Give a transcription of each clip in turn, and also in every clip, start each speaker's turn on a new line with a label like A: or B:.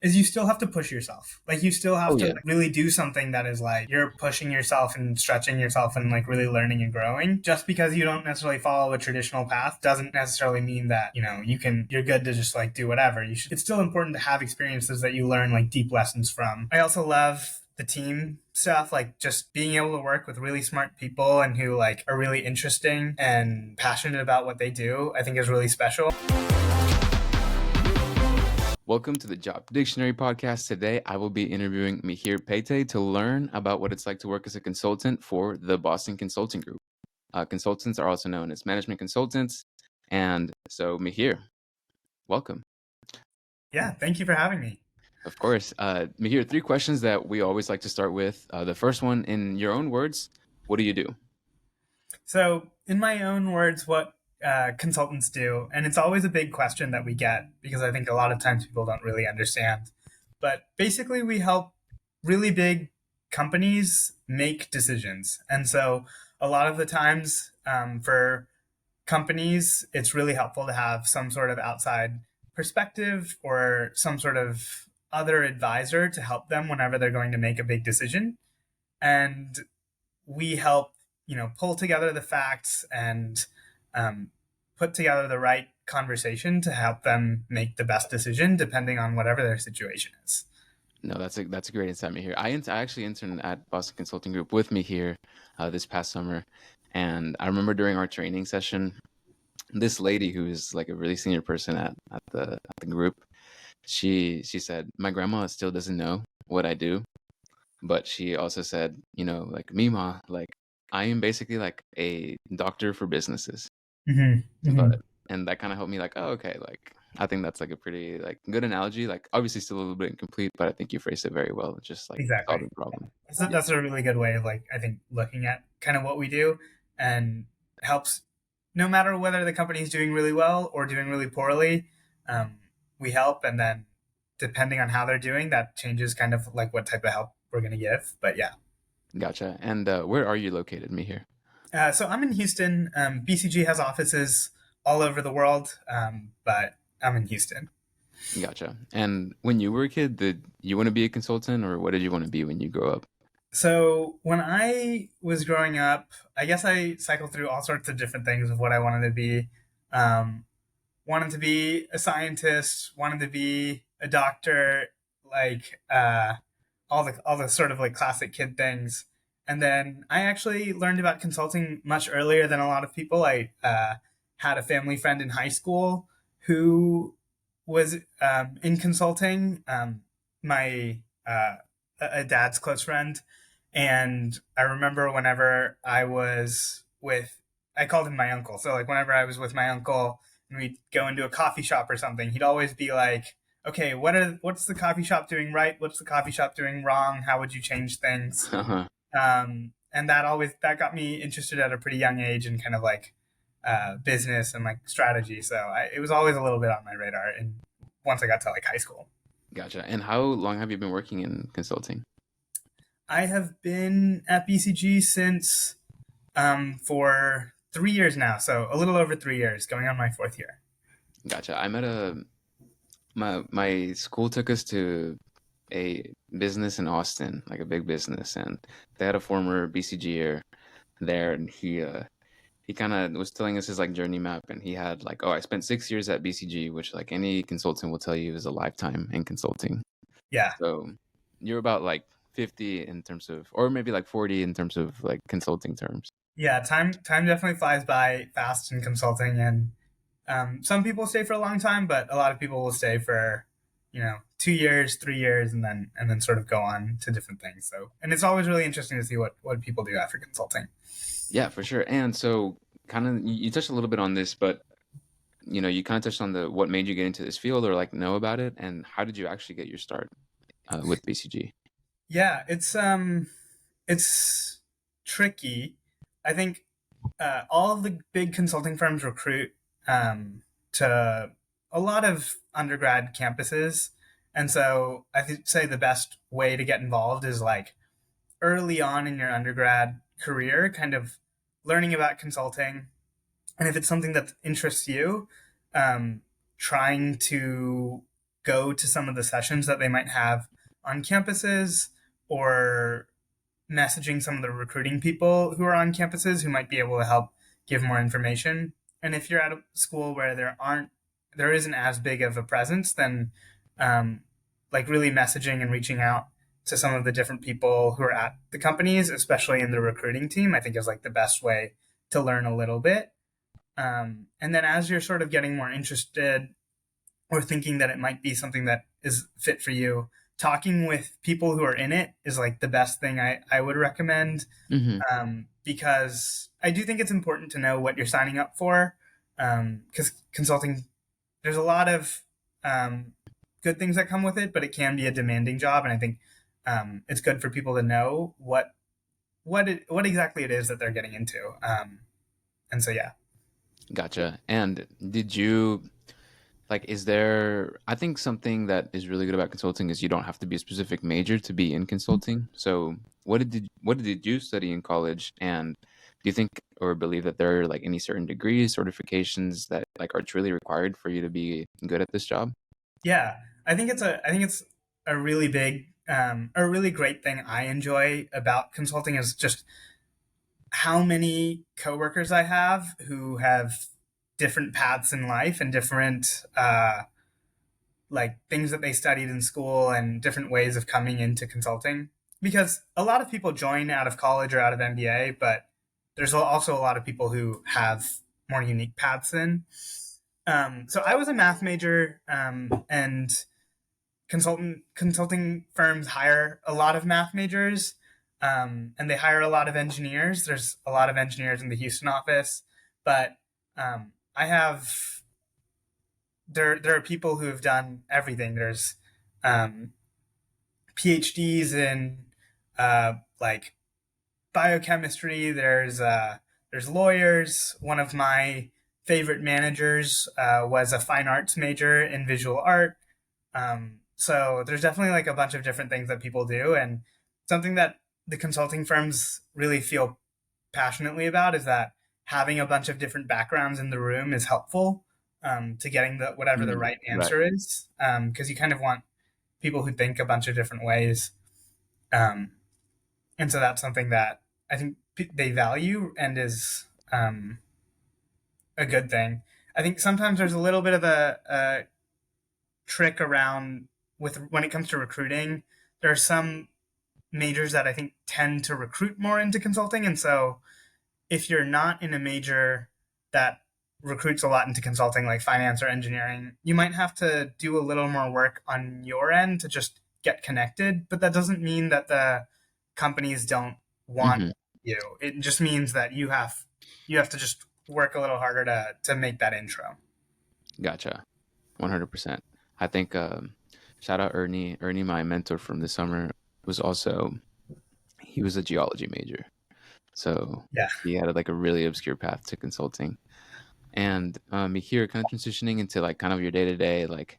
A: is you still have to push yourself. Like you still have
B: Oh
A: to
B: yeah.
A: like, really do something that is like you're pushing yourself and stretching yourself and like really learning and growing. Just because you don't necessarily follow a traditional path doesn't necessarily mean that, you're good to just like do whatever. It's still important to have experiences that you learn like deep lessons from. I also love the team stuff, like just being able to work with really smart people and who like are really interesting and passionate about what they do, I think is really special.
B: Welcome to the Job Dictionary podcast. Today, I will be interviewing Mihir Pethe to learn about what it's like to work as a consultant for the Boston Consulting Group. Consultants are also known as management consultants. And so, Mihir, welcome.
A: Yeah, thank you for having me.
B: Of course. Mihir, three questions that we always like to start with. The first one, in your own words, what do you do?
A: So, in my own words, what consultants do, and it's always a big question that we get because I think a lot of times people don't really understand. But basically, we help really big companies make decisions. And so, a lot of the times for companies, it's really helpful to have some sort of outside perspective or some sort of other advisor to help them whenever they're going to make a big decision. And we help pull together the facts and um, put together the right conversation to help them make the best decision depending on whatever their situation is.
B: No, that's a great insight, Mihir. I actually interned at Boston Consulting Group with Mihir this past summer. And I remember during our training session, this lady who is like a really senior person at the group, she said, my grandma still doesn't know what I do, but she also said, like Mima, like I am basically like a doctor for businesses.
A: Mm-hmm. Mm-hmm.
B: But and that kind of helped me like, oh, okay, like I think that's like a pretty like good analogy. Like obviously still a little bit incomplete, but I think you phrased it very well. Just like
A: Exactly.
B: solving problem. Yeah.
A: That's a really good way of like I think looking at kind of what we do, and helps no matter whether the company is doing really well or doing really poorly. Um, we help, and then depending on how they're doing, that changes kind of like what type of help we're going to give. But yeah.
B: Gotcha. And where are you located, Mihir?
A: So I'm in Houston. BCG has offices all over the world, but I'm in Houston.
B: Gotcha. And when you were a kid, did you want to be a consultant or what did you want to be when you grow up?
A: So when I was growing up, I guess I cycled through all sorts of different things of what I wanted to be. Um, Wanted to be a scientist, wanted to be a doctor, like all the sort of like classic kid things. And then I actually learned about consulting much earlier than a lot of people. I had a family friend in high school who was in consulting. My a dad's close friend, and I remember whenever I called him my uncle. So like whenever I was with my uncle and we'd go into a coffee shop or something, he'd always be like, okay, what's the coffee shop doing right? What's the coffee shop doing wrong? How would you change things? And that got me interested at a pretty young age in kind of like business and like strategy. So it was always a little bit on my radar. And once I got to like high school,
B: Gotcha. And how long have you been working in consulting?
A: I have been at BCG since for 3 years now. So a little over 3 years, going on my fourth year.
B: Gotcha. I met a my school took us to a business in Austin, like a big business, and they had a former BCGer there, and he kind of was telling us his like journey map, and he had like, oh, I spent 6 years at BCG, which like any consultant will tell you is a lifetime in consulting.
A: Yeah.
B: So you're about like 50 in terms of, or maybe like 40 in terms of like consulting terms.
A: Yeah, time definitely flies by fast in consulting, and some people stay for a long time, but a lot of people will stay for 2 years, 3 years, and then sort of go on to different things. So, and it's always really interesting to see what people do after consulting.
B: Yeah, for sure. And so kind of you touched a little bit on this, but you kind of touched on the what made you get into this field or like know about it, and how did you actually get your start with BCG?
A: Yeah, it's tricky. I think all of the big consulting firms recruit to a lot of undergrad campuses, and so say the best way to get involved is like early on in your undergrad career, kind of learning about consulting, and if it's something that interests you, um, trying to go to some of the sessions that they might have on campuses, or messaging some of the recruiting people who are on campuses who might be able to help give more information. And if you're at a school where there isn't as big of a presence, then um, like really messaging and reaching out to some of the different people who are at the companies, especially in the recruiting team, I think is like the best way to learn a little bit. And then as you're sort of getting more interested or thinking that it might be something that is fit for you, talking with people who are in it is like the best thing I would recommend,
B: Hmm.
A: because I do think it's important to know what you're signing up for. Because consulting, there's a lot of good things that come with it, but it can be a demanding job, and I think it's good for people to know what exactly it is that they're getting into. And so yeah.
B: Gotcha. And did you like, is there, I think something that is really good about consulting is you don't have to be a specific major to be in consulting. So what did you study in college? And do you think or believe that there are like any certain degrees, certifications that like are truly required for you to be good at this job?
A: Yeah, I think it's a really a really great thing I enjoy about consulting is just how many coworkers I have who have different paths in life and different like things that they studied in school and different ways of coming into consulting. Because a lot of people join out of college or out of MBA, but there's also a lot of people who have more unique paths in. So I was a math major, and consulting firms hire a lot of math majors, and they hire a lot of engineers. There's a lot of engineers in the Houston office, but I have there are people who have done everything. There's um, PhDs in like biochemistry. There's lawyers. One of my favorite managers was a fine arts major in visual art. So there's definitely like a bunch of different things that people do, and something that the consulting firms really feel passionately about is that having a bunch of different backgrounds in the room is helpful, to getting the whatever the
B: Mm,
A: right
B: right.
A: answer is, because you kind of want people who think a bunch of different ways, um, and so that's something that I think they value and is a good thing. I think sometimes there's a little bit of a trick around with when it comes to recruiting. There are some majors that I think tend to recruit more into consulting, and so if you're not in a major that recruits a lot into consulting, like finance or engineering, you might have to do a little more work on your end to just get connected. But that doesn't mean that the companies don't want
B: Hmm.
A: you. It just means that you have to just work a little harder to make that intro.
B: Gotcha. 100%. I think shout out Ernie. Ernie, my mentor from this summer, was also he was a geology major. So
A: Yeah.
B: he had like a really obscure path to consulting. And here, kind of transitioning into like kind of your day to day, like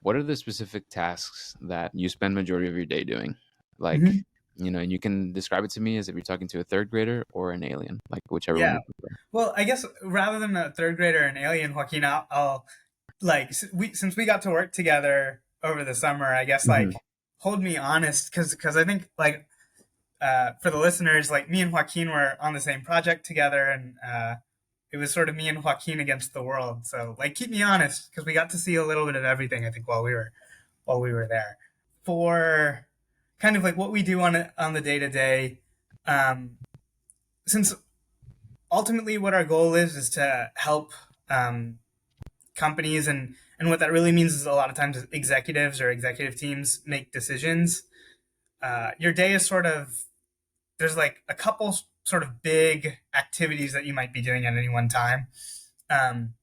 B: what are the specific tasks that you spend majority of your day doing? Like,
A: Mhm.
B: and you can describe it to me as if you're talking to a third grader or an alien, like whichever one
A: Yeah.
B: you prefer.
A: Well, I guess rather than a third grader and alien, Joaquin, I'll like since we got to work together over the summer, I guess
B: Hmm.
A: like hold me honest, because I think like for the listeners, like me and Joaquin were on the same project together, and it was sort of me and Joaquin against the world. So like keep me honest, because we got to see a little bit of everything. I think while we were there, for kind of like what we do on the day to day. Since ultimately what our goal is to help um, companies, and what that really means is a lot of times executives or executive teams make decisions. Your day is sort of there's like a couple sort of big activities that you might be doing at any one time. Um,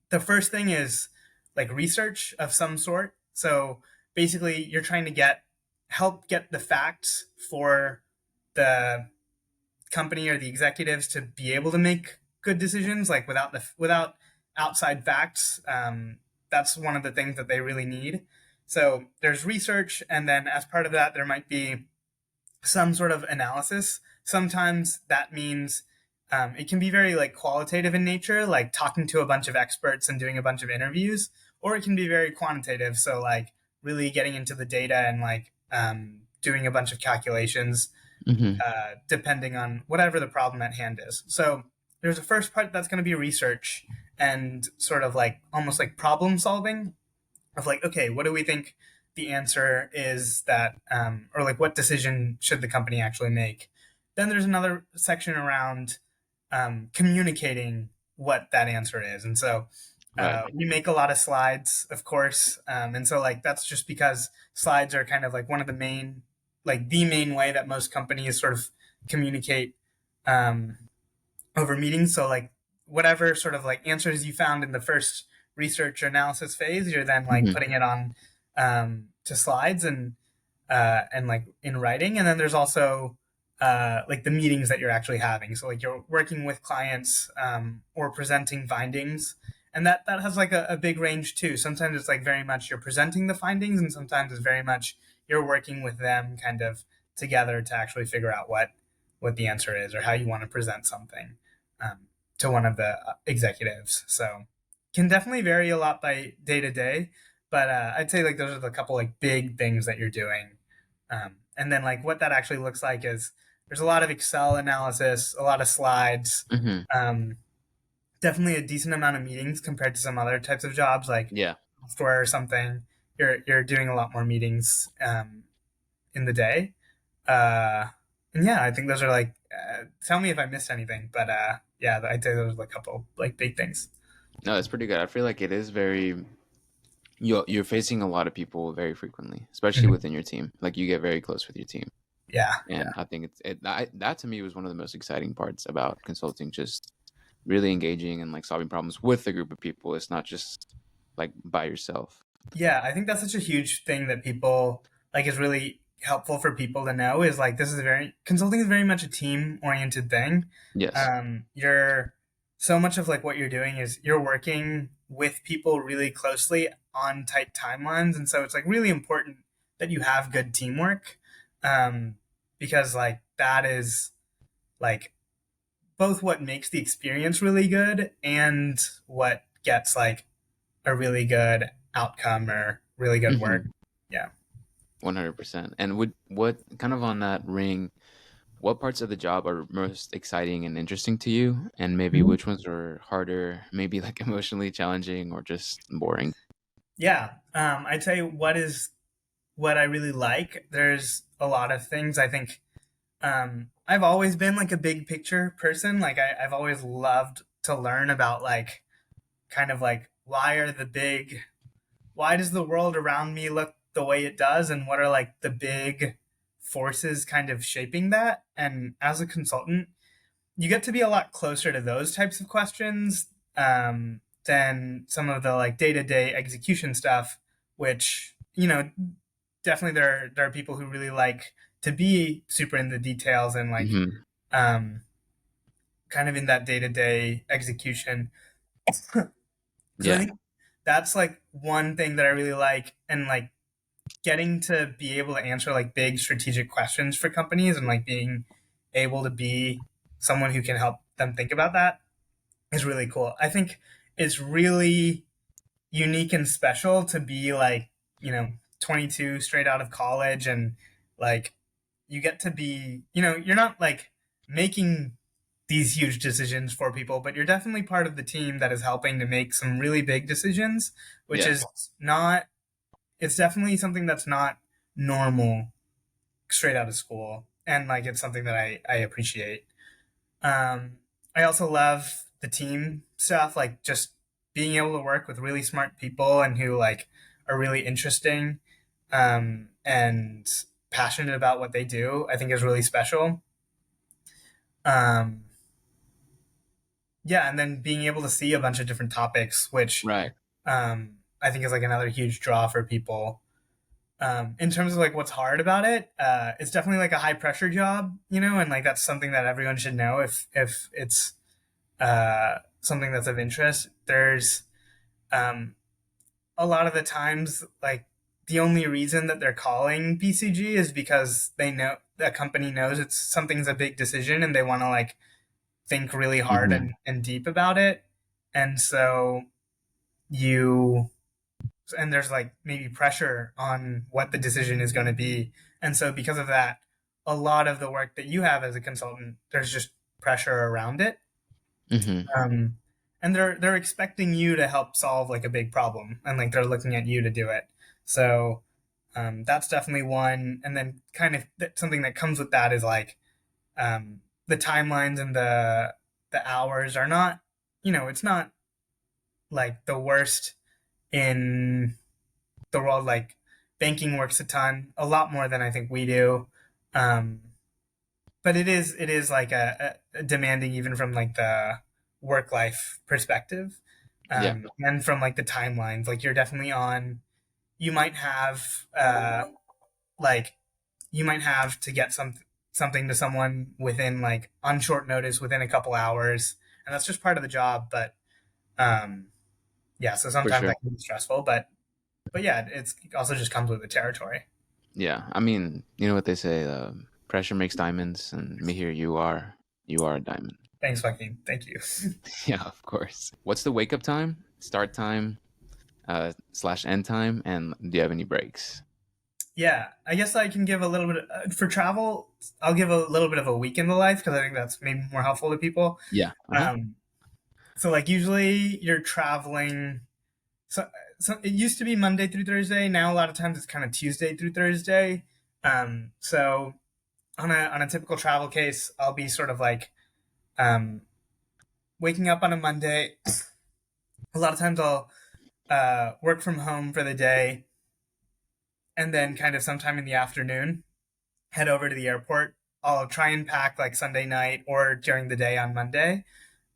A: the first thing is like research of some sort. So basically, you're trying to help get the facts for the company or the executives to be able to make good decisions, like without outside facts. That's one of the things that they really need. So there's research, and then as part of that, there might be some sort of analysis. Sometimes that means it can be very like qualitative in nature, like talking to a bunch of experts and doing a bunch of interviews, or it can be very quantitative. So like really getting into the data and like doing a bunch of calculations
B: Hmm.
A: depending on whatever the problem at hand is. So there's a first part that's going to be research and sort of like almost like problem solving of like, okay, what do we think the answer is that, or like what decision should the company actually make? Then there's another section around communicating what that answer is. And so
B: Right.
A: we make a lot of slides, of course. And so like that's just because slides are kind of like one of the main, like the main way that most companies sort of communicate um, over meetings. So like whatever sort of like answers you found in the first research or analysis phase, you're then like
B: Hmm.
A: putting it on to slides and like in writing. And then there's also like the meetings that you're actually having. So like you're working with clients or presenting findings. And that has like a big range too. Sometimes it's like very much you're presenting the findings, and sometimes it's very much you're working with them kind of together to actually figure out what the answer is or how you want to present something um, to one of the executives. So can definitely vary a lot by day to day, but I'd say like those are the couple like big things that you're doing. And then like what that actually looks like is there's a lot of Excel analysis, a lot of slides,
B: Hmm.
A: um, definitely a decent amount of meetings compared to some other types of jobs like
B: Yeah.
A: software or something. You're doing a lot more meetings in the day. Uh, and yeah, I think those are like. Tell me if I missed anything, but yeah, I'd say those are a couple like big things.
B: No, that's pretty good. I feel like it is very you're facing a lot of people very frequently, especially
A: Mhm.
B: within your team. Like you get very close with your team.
A: Yeah,
B: And
A: yeah,
B: I think that to me was one of the most exciting parts about consulting, just really engaging and like solving problems with a group of people. It's not just like by yourself.
A: yeah. I think that's such a huge thing that people like is really helpful for people to know is like this is very consulting is very much a team oriented thing.
B: Yes.
A: You're so much of like what you're doing is you're working with people really closely on tight timelines, and so it's like really important that you have good teamwork um, because like that is like both what makes the experience really good and what gets like a really good outcome or really good work.
B: Hmm.
A: Yeah.
B: 100%. And would what kind of on that ring, what parts of the job are most exciting and interesting to you? And maybe
A: Mhm.
B: which ones are harder, maybe like emotionally challenging or just boring?
A: Yeah. I'd say what I really like. There's a lot of things I think. I've always been like a big picture person. Like I've always loved to learn about like kind of like why does the world around me look the way it does, and what are like the big forces kind of shaping that. And as a consultant, you get to be a lot closer to those types of questions than some of the like day-to-day execution stuff, which definitely there are people who really like to be super in the details and like
B: Hmm.
A: um, kind of in that day-to-day execution. So I
B: Yeah.
A: think that's like one thing that I really like, and like getting to be able to answer like big strategic questions for companies and like being able to be someone who can help them think about that is really cool. I think it's really unique and special to be like, 22 straight out of college, and like you get to be, you're not like making these huge decisions for people, but you're definitely part of the team that is helping to make some really big decisions, which
B: Yeah.
A: is not, it's definitely something that's not normal straight out of school. And like, it's something that I appreciate. I also love the team stuff, like just being able to work with really smart people and who like are really interesting and passionate about what they do. I think is really special. Um, yeah, and then being able to see a bunch of different topics, which
B: Right.
A: I think is like another huge draw for people. In terms of like what's hard about it, it's definitely like a high pressure job, and like that's something that everyone should know if it's something that's of interest. There's um, a lot of the times, like the only reason that they're calling BCG is because they know the company knows it's something's a big decision and they want to like think really hard
B: Hmm.
A: and deep about it. And so you and there's like maybe pressure on what the decision is going to be. And so because of that, a lot of the work that you have as a consultant, there's just pressure around it.
B: Mm-hmm.
A: Um, and they're expecting you to help solve like a big problem, and like they're looking at you to do it. So that's definitely one. And then kind of something that comes with that is like the timelines and the hours are not, it's not like the worst in the world. Like banking works a lot more than I think we do. Um, but it is like a demanding even from like the work life perspective,
B: Yeah,
A: and from like the timelines. Like you're definitely on. You might have like you might have to get something to someone within like on short notice within a couple hours, and that's just part of the job. But um, yeah, so
B: for
A: sometimes
B: sure.
A: that can be stressful, but yeah, it also just comes with the territory.
B: Yeah, I mean, you know what they say, pressure makes diamonds, and Mihir, you are a diamond.
A: Thanks, Joaquin. Thank you.
B: Yeah, of course. What's the wake up time, start time, slash end time, and do you have any breaks?
A: Yeah, I guess I can give a little bit for travel. I'll give a little bit of a week in the life because I think that's maybe more helpful to people.
B: Yeah. Uh-huh.
A: Um, so like usually you're traveling. So, so it used to be Monday through Thursday. Now a lot of times it's kind of Tuesday through Thursday. So on a typical travel case, I'll be sort of like um, waking up on a Monday. A lot of times I'll work from home for the day, and then kind of sometime in the afternoon head over to the airport. I'll try and pack like Sunday night or during the day on Monday,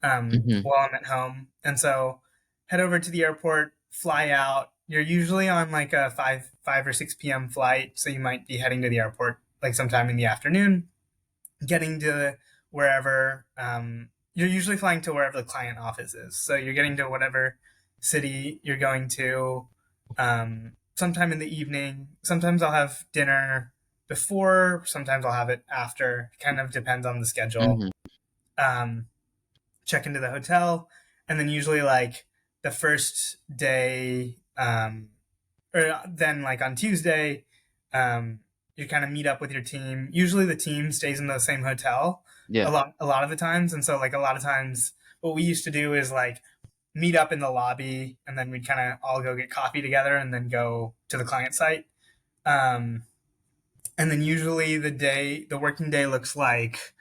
B: Mm-hmm.
A: while I'm at home. And so head over to the airport, fly out. You're usually on like a 5 or 6 p.m. flight, so you might be heading to the airport like sometime in the afternoon, getting to wherever. You're usually flying to wherever the client office is, so you're getting to whatever city you're going to. Sometime in the evening. Sometimes I'll have dinner before. Sometimes I'll have it after. Kind of depends on the schedule.
B: Mm-hmm.
A: Um, Check into the hotel, and then usually like the first day, or then like on Tuesday, um, you kind of meet up with your team. Usually the team stays in the same hotel
B: Yeah.
A: a lot of the times, and so like a lot of times, what we used to do is like meet up in the lobby, and then we'd kind of all go get coffee together, and then go to the client site. Um, and then usually the working day looks like,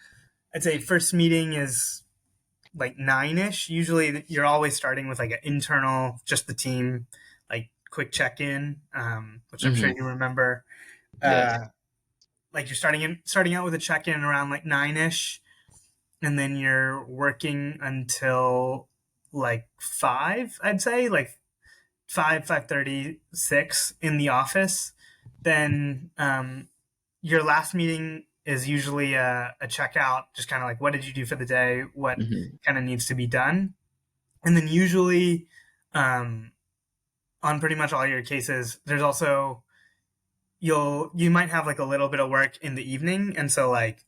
A: I'd say first meeting is like 9ish. Usually, you're always starting with like an internal, just the team, like quick check in, which I'm sure
B: Mm-hmm.
A: you remember.
B: Yes.
A: Uh, like you're starting out with a check in around like 9ish, and then you're working until like 5. I'd say like 5:30, 6 in the office. Then your last meeting is usually a checkout, just kind of like what did you do for the day, what
B: Mm-hmm.
A: kind of needs to be done. And then usually, um, on pretty much all your cases, there's also you might have like a little bit of work in the evening, and so like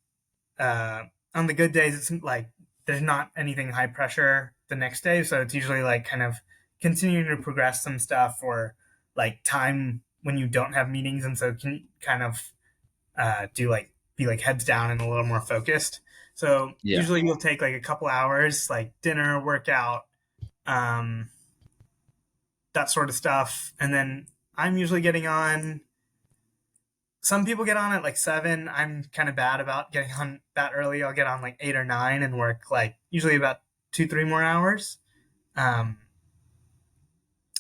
A: uh, on the good days, it's like there's not anything high pressure the next day, so it's usually like kind of continuing to progress some stuff, or like time when you don't have meetings, and so can kind of do like be like heads down and a little more focused. So
B: Yeah.
A: usually you'll take like a couple hours, like dinner, workout, um, that sort of stuff, and then I'm usually getting on. Some people get on at like 7. I'm kind of bad about getting on that early. I'll get on like 8 or 9 and work like usually about 2, 3 more hours, um,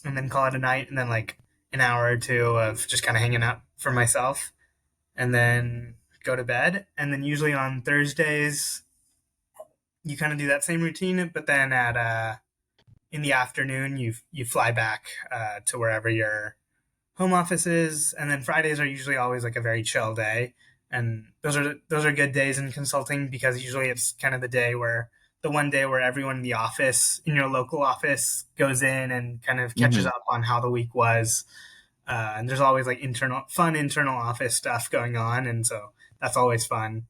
A: and then call it a night, and then like an hour or two of just kind of hanging out for myself, and then go to bed. And then usually on Thursdays, you kind of do that same routine, but then at in the afternoon, you fly back to wherever your home office is. And then Fridays are usually always like a very chill day, and those are good days in consulting, because usually it's kind of the one day where everyone in the office, in your local office, goes in and kind of catches
B: Mm-hmm.
A: up on how the week was. And there's always like internal office stuff going on, and so that's always fun.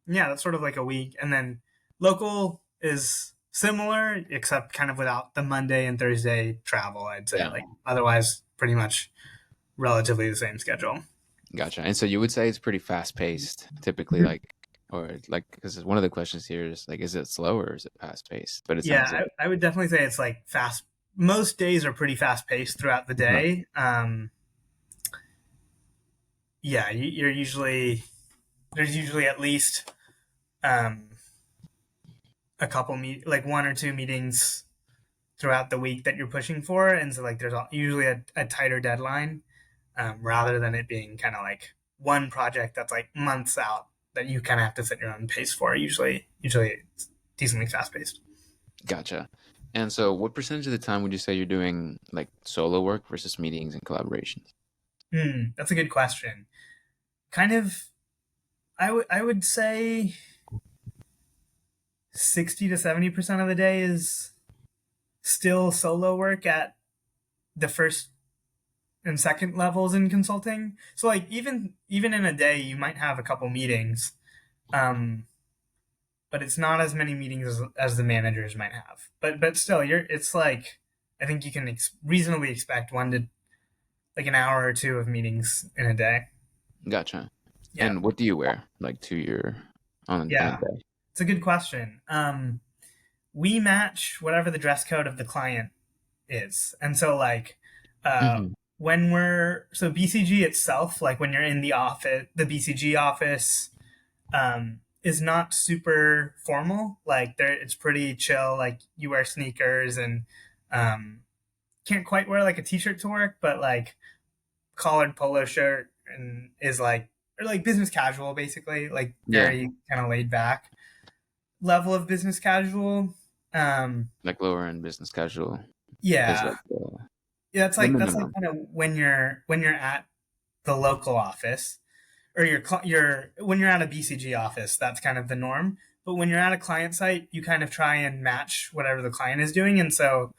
A: Yeah, that's sort of like a week. And then local is similar, except kind of without the Monday and Thursday travel. I'd say
B: Yeah.
A: like otherwise pretty much relatively the same schedule.
B: Gotcha. And so you would say it's pretty fast paced, typically,
A: Mhm.
B: like, or like, because one of the questions here is like, is it slow or is it fast paced? But it
A: Yeah,
B: sounds like,
A: I would definitely say it's like fast. Most days are pretty fast paced throughout the
B: right.
A: day. Yeah, you're usually there's usually at least um, a couple like one or two meetings throughout the week that you're pushing for, and so like there's usually a tighter deadline rather than it being kind of like one project that's like months out that you kind of have to set your own pace for. Usually it's decently fast paced.
B: Gotcha. And so, what percentage of the time would you say you're doing like solo work versus meetings and collaborations?
A: That's a good question. Kind of, I would say 60 to 70% of the day is still solo work at the first and second levels in consulting. So like even in a day, you might have a couple meetings, um, but it's not as many meetings as the managers might have. But still, it's like I think you can reasonably expect one to like an hour or two of meetings in a day.
B: Gotcha.
A: Yeah,
B: And what do you wear like to your on a
A: yeah,
B: day?
A: it's a good question. We match whatever the dress code of the client is. And so like
B: Hmm.
A: when we're so BCG itself, like when you're in the office, the BCG office is not super formal. Like there it's pretty chill. Like you wear sneakers and um can't quite wear like a t-shirt to work, but like collared polo shirt and is like or like business casual basically, like
B: Yeah,
A: very kind of laid back level of business casual. Um
B: like lower end business casual is
A: yeah.
B: like
A: Yeah,
B: the
A: that's like
B: minimum.
A: kind of when you're at the local office or you're when you're at a BCG office, that's kind of the norm. But when you're at a client site, you kind of try and match whatever the client is doing, and so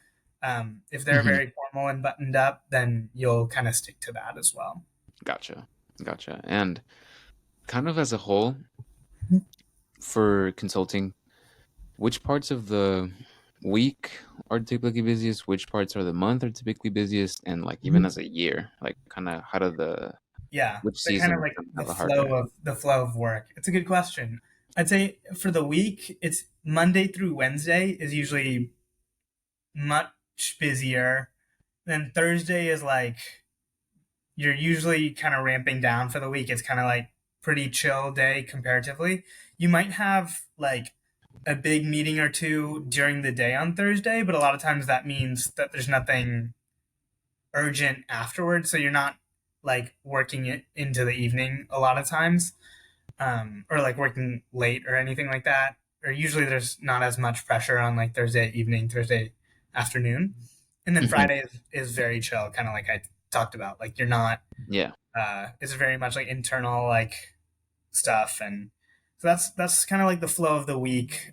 A: if they're
B: Hmm.
A: very formal and buttoned up, then you'll kind of stick to that as well.
B: Gotcha. Gotcha. And kind of as a whole, for consulting, which parts of the week are typically busiest? Which parts are the month are typically busiest? And like even
A: Mhm.
B: as a year, like kind of how do the
A: Yeah,
B: which
A: the kind of
B: season
A: like
B: kind of have a harder?
A: the flow of work. It's a good question. I'd say for the week, it's Monday through Wednesday is usually much busier. Then Thursday is like you're usually kind of ramping down for the week. It's kind of like pretty chill day comparatively. You might have like a big meeting or two during the day on Thursday, but a lot of times that means that there's nothing urgent afterwards, so you're not like working it into the evening a lot of times, or like working late or anything like that. Or usually there's not as much pressure on like Thursday evening, Thursday afternoon, and then
B: Hmm.
A: Friday is very chill, kind of like I talked about. Like you're not
B: Yeah.
A: it's very much like internal like stuff, and so that's kind of like the flow of the week.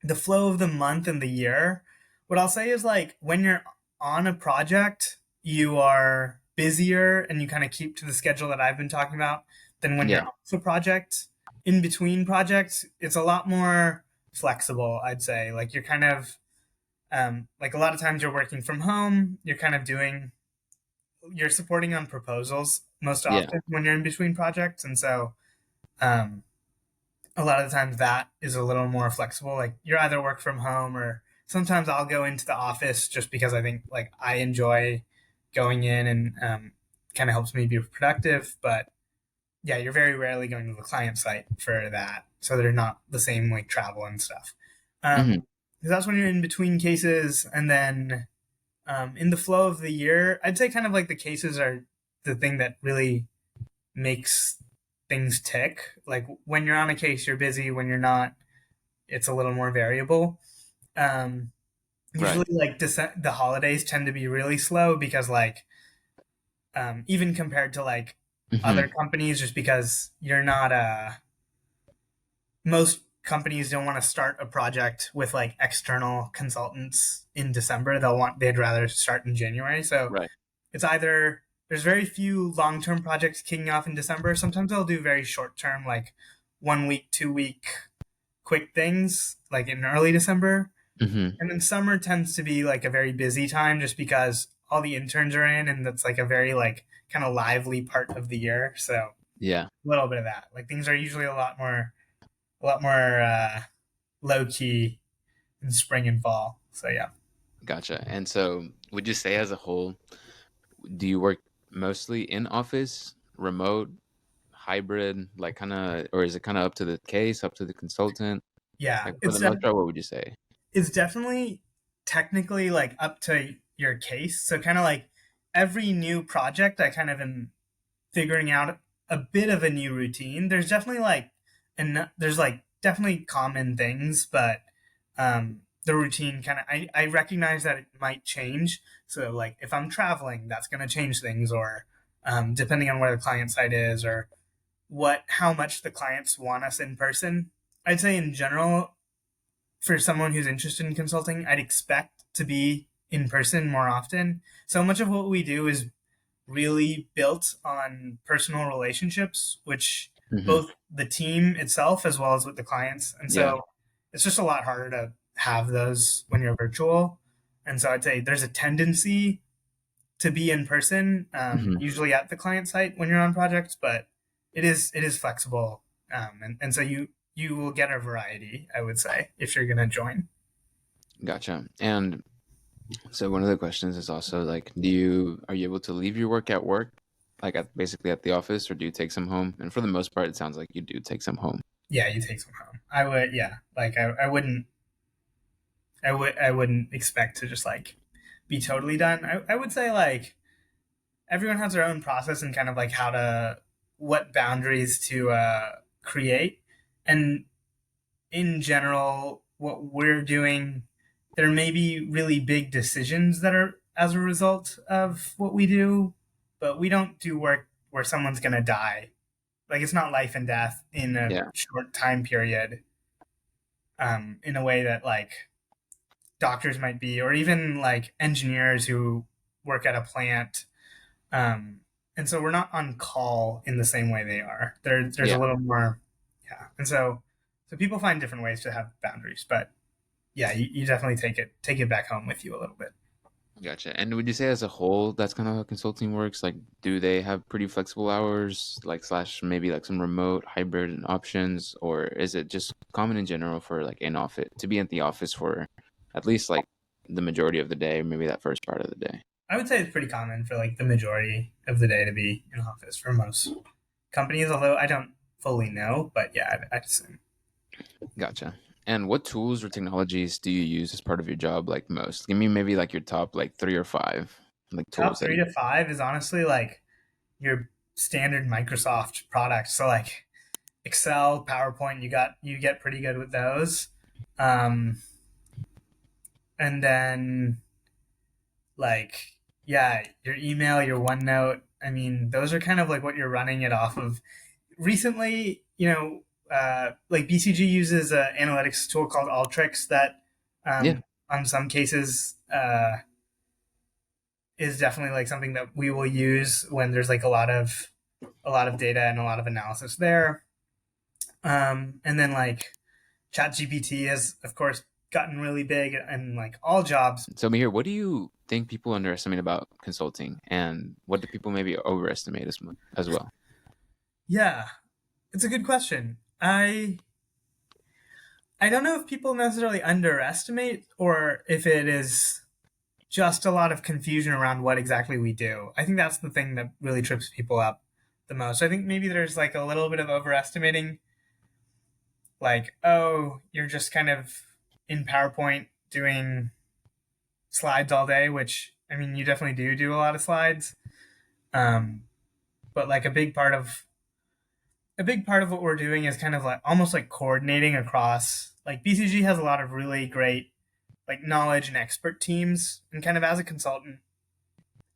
A: The flow of the month and the year. What I'll say is like when you're on a project, you are busier and you kind of keep to the schedule that I've been talking about than when you're
B: Yeah.
A: off a project. In between projects, it's a lot more flexible, I'd say. Like you're kind of like a lot of times you're working from home, you're supporting on proposals most
B: Yeah.
A: often when you're in between projects, and so um, a lot of the times that is a little more flexible. Like you're either work from home or sometimes I'll go into the office just because I think like I enjoy going in and kind of helps me be productive. But yeah, you're very rarely going to the client site for that, so they're not the same like travel and stuff. Um,
B: Hmm.
A: 'Cause that's when you're in between cases, and then in the flow of the year, I'd say kind of like the cases are the thing that really makes things tick. Like when you're on a case, you're busy. When you're not, it's a little more variable. Um,
B: Right.
A: Usually, like the holidays tend to be really slow because, like, even compared to like
B: Hmm.
A: other companies, just because you're not most companies don't want to start a project with like external consultants in December. They'd rather start in January. So
B: Right.
A: it's either there's very few long term projects kicking off in December. Sometimes they'll do very short term, like 1 week, 2 week quick things, like in early December.
B: Hmm.
A: And then summer tends to be like a very busy time just because all the interns are in, and that's like a very like kind of lively part of the year. So a
B: Yeah,
A: little bit of that. Like things are usually a lot more low key in spring and fall. So yeah.
B: gotcha. And so, would you say as a whole, do you work mostly in office, remote, hybrid, like kind of, or is it kind of up to the case, up to the consultant?
A: Yeah,
B: Like for the most part, what would you say?
A: it's definitely technically like up to your case. So kind of like every new project, I kind of am figuring out a bit of a new routine. There's definitely like and there's like definitely common things, but the routine kind of I recognize that it might change. So like if I'm traveling, that's going to change things, or depending on where the client side is, or what how much the clients want us in person. I'd say in general, for someone who's interested in consulting, I'd expect to be in person more often. So much of what we do is really built on personal relationships, which
B: Hmm.
A: both the team itself as well as with the clients. And
B: Yeah.
A: so it's just a lot harder to have those when you're virtual. And so I'd say there's a tendency to be in person,
B: Hmm.
A: usually at the client site when you're on projects, but it is flexible, and so you will get a variety. I would say if you're gonna join.
B: Gotcha. And so one of the questions is also like, are you able to leave your work, like basically at the office, or do you take some home? And for the most part, it sounds like you do take some home.
A: Yeah, you take some home. I would. Yeah, like I wouldn't expect to just like be totally done. I would say like everyone has their own process and kind of like how to what boundaries to create, and in general, what we're doing, there may be really big decisions that are as a result of what we do, but we don't do work where someone's going to die. Like it's not life and death in a
B: Yeah.
A: short time period, in a way that like doctors might be, or even like engineers who work at a plant. Um, and so we're not on call in the same way they are. There's a
B: Yeah.
A: little more, yeah. And so people find different ways to have boundaries, but yeah, you definitely take it back home with you a little bit.
B: Gotcha. And would you say as a whole, that's kind of how consulting works? Like, do they have pretty flexible hours, like slash maybe like some remote hybrid options, or is it just common in general for like in office to be at the office for at least like the majority of the day, or maybe that first part of the day?
A: I would say it's pretty common for like the majority of the day to be in office for most companies, although I don't fully know, but yeah, I'd assume.
B: Gotcha. And what tools or technologies do you use as part of your job like most? Give me maybe like your top like three or five like tools
A: Top
B: that
A: three
B: you.
A: to five is honestly like your standard Microsoft products. So like Excel, PowerPoint, you get pretty good with those. Um, and then like yeah, your email, your OneNote. I mean, those are kind of like what you're running it off of. Recently, like BCG uses an analytics tool called Alteryx that,
B: Yeah.
A: on some cases, is definitely like something that we will use when there's like a lot of data and a lot of analysis there. And then like ChatGPT has, of course, gotten really big, and like all jobs.
B: So Mihir, what do you think people underestimate about consulting, and what do people maybe overestimate as well?
A: Yeah, it's a good question. I don't know if people necessarily underestimate or if it is just a lot of confusion around what exactly we do. I think that's the thing that really trips people up the most. I think maybe there's like a little bit of overestimating, like, oh, you're just kind of in PowerPoint doing slides all day, which I mean, you definitely do a lot of slides. Um, but like a big part of what we're doing is kind of like almost like coordinating across. Like BCG has a lot of really great like knowledge and expert teams, and kind of as a consultant,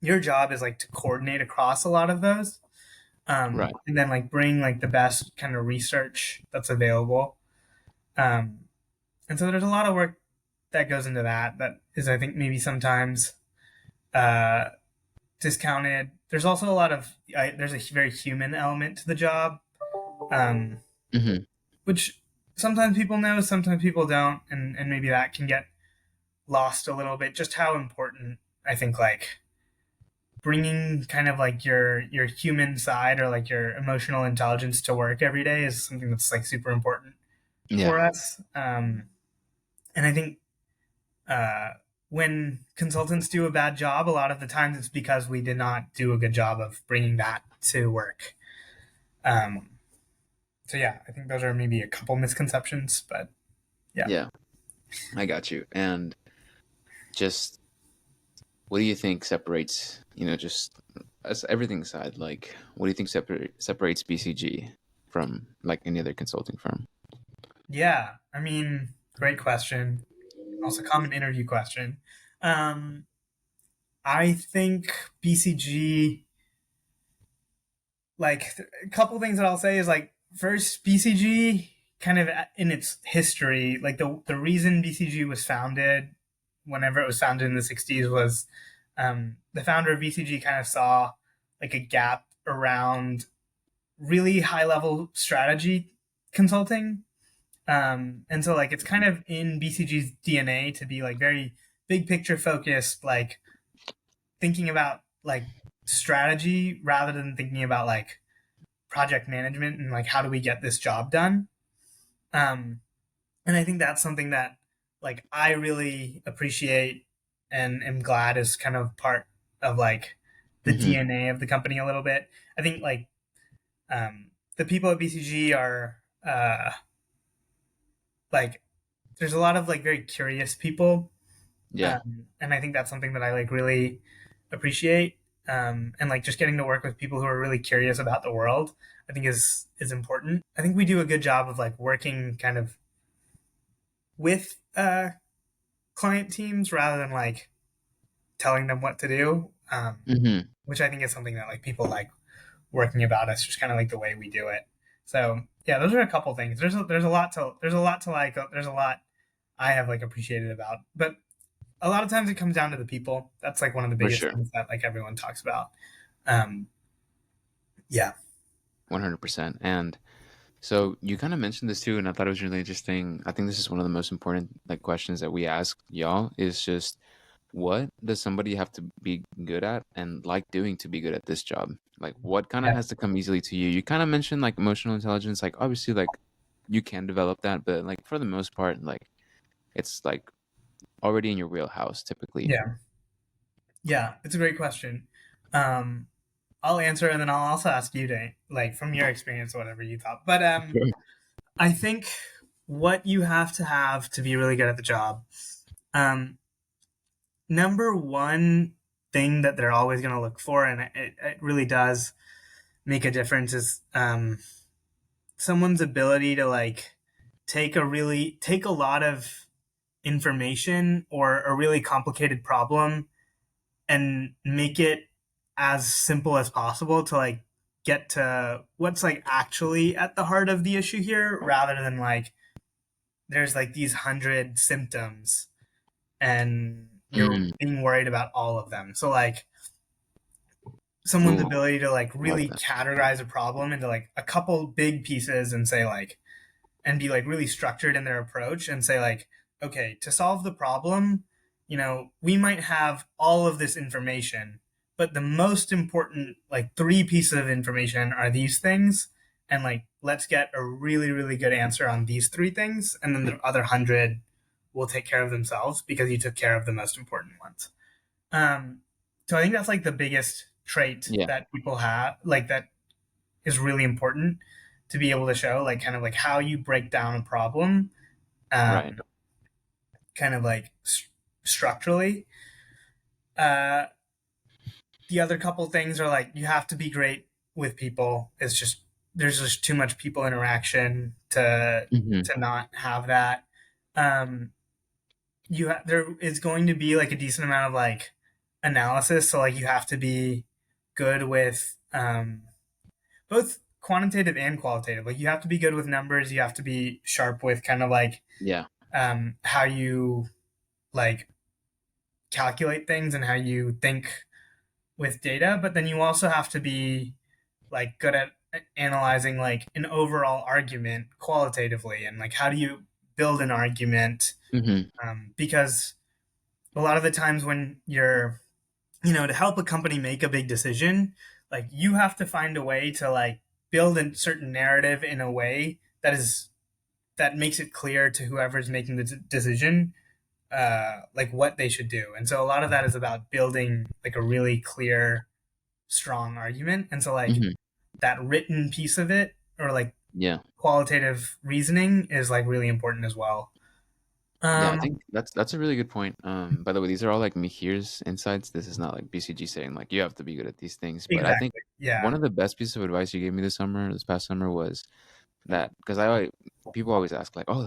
A: your job is like to coordinate across a lot of those,
B: Right.
A: and then like bring like the best kind of research that's available. Um, and so there's a lot of work that goes into that. That is, I think, maybe sometimes uh, discounted. There's also a lot of there's a very human element to the job, um,
B: Hmm.
A: which sometimes people know, sometimes people don't, and maybe that can get lost a little bit. Just how important I think like bringing kind of like your human side or like your emotional intelligence to work every day is something that's like super important
B: Yeah.
A: for us. And I think uh, when consultants do a bad job, a lot of the times it's because we did not do a good job of bringing that to work. Um, so yeah, I think those are maybe a couple misconceptions, but yeah.
B: Yeah. I got you. And just what do you think separates, just as everything aside, like what do you think separates BCG from like any other consulting firm?
A: Yeah, I mean, great question. Also, common interview question. Um, I think BCG, like, a couple things that I'll say is like, first, BCG kind of in its history, like the reason BCG was founded, whenever it was founded in the 60s, was the founder of BCG kind of saw like a gap around really high level strategy consulting. And so like it's kind of in BCG's DNA to be like very big picture focused, like thinking about like strategy rather than thinking about like project management and like how do we get this job done. Um, and I think that's something that like I really appreciate and am glad is kind of part of like the
B: Hmm.
A: DNA of the company a little bit. I think like the people at BCG are like there's a lot of like very curious people,
B: Yeah.
A: and I think that's something that I like really appreciate. And like just getting to work with people who are really curious about the world, I think is important. I think we do a good job of like working kind of with client teams rather than like telling them what to do,
B: Hmm.
A: which I think is something that like people like working about us, just kind of like the way we do it. So yeah, those are a couple things. There's a lot to like. There's a lot I have like appreciated about, but a lot of times it comes down to the people. That's like one of the
B: For
A: biggest
B: sure.
A: things that like everyone talks about. Um, yeah,
B: 100%. And so you kind of mentioned this too, and I thought it was really interesting. I think this is one of the most important like questions that we ask y'all is just what does somebody have to be good at and like doing to be good at this job? Like what kind of
A: yeah,
B: has to come easily to you? You kind of mentioned like emotional intelligence, like obviously like you can develop that, but like for the most part, like it's like already in your wheelhouse typically.
A: yeah, yeah. It's a great question. Um, I'll answer and then I'll also ask you to like from your experience whatever you thought. But
B: Sure.
A: I think what you have to be really good at the job. Um, Number one thing that they're always going to look for, and it really does make a difference, is someone's ability to like take a lot of information or a really complicated problem and make it as simple as possible to like get to what's like actually at the heart of the issue here rather than like there's like these 100 symptoms and you're
B: Mm,
A: being worried about all of them. So like someone's
B: ooh,
A: ability to like
B: I like
A: really
B: that.
A: categorize a problem into like a couple big pieces and say like and be like really structured in their approach and say like okay, to solve the problem, we might have all of this information, but the most important like three pieces of information are these things, and like let's get a really really good answer on these three things, and then the other 100 will take care of themselves because you took care of the most important ones. um so I think that's like the biggest trait
B: Yeah,
A: that people have, like that is really important to be able to show like kind of like how you break down a problem,
B: right.
A: um, kind of like structurally. Uh, the other couple things are like you have to be great with people. It's just there's just too much people interaction
B: Hmm.
A: to not have that. Um, there is going to be like a decent amount of like analysis, so like you have to be good with both quantitative and qualitative. Like you have to be good with numbers. You have to be sharp with kind of like
B: Yeah.
A: how you like calculate things and how you think with data. But then you also have to be like good at analyzing like an overall argument qualitatively and like how do you build an argument,
B: Hmm.
A: because a lot of the times when you're to help a company make a big decision, like you have to find a way to like build a certain narrative in a way that makes it clear to whoever's making the decision, like what they should do. And so a lot of that is about building like a really clear, strong argument. And so like
B: Hmm.
A: that written piece of it, or like
B: Yeah.
A: qualitative reasoning, is like really important as well.
B: Yeah, I
A: Um,
B: think that's a really good point. By the way, these are all like Mihir's insights. This is not like BCG saying like you have to be good at these things. But I think
A: exactly. Yeah.
B: one of the best pieces of advice you gave me this past summer, was that because people always ask like, oh,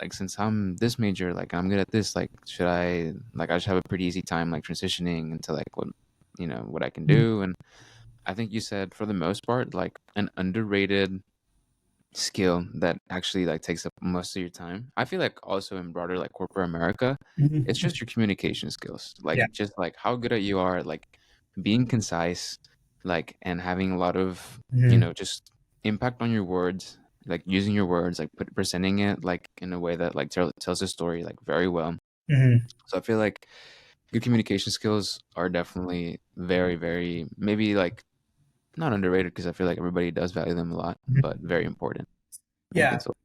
B: like since I'm this major, like I'm good at this, like should I like I should have a pretty easy time like transitioning into like what I can do. And I think you said for the most part like an underrated skill that actually like takes up most of your time. I feel like also in broader like corporate America, it's
A: Mhm.
B: just your communication skills. Like
A: Yeah.
B: just like how good at you are at like being concise, like and having a lot of,
A: Mhm.
B: just impact on your words, like using your words, like presenting it like in a way that like tells a story like very well.
A: Mhm.
B: So I feel like good communication skills are definitely very, very maybe like not underrated because I feel like everybody does value them a lot, but very important in
A: Yeah.
B: consulting.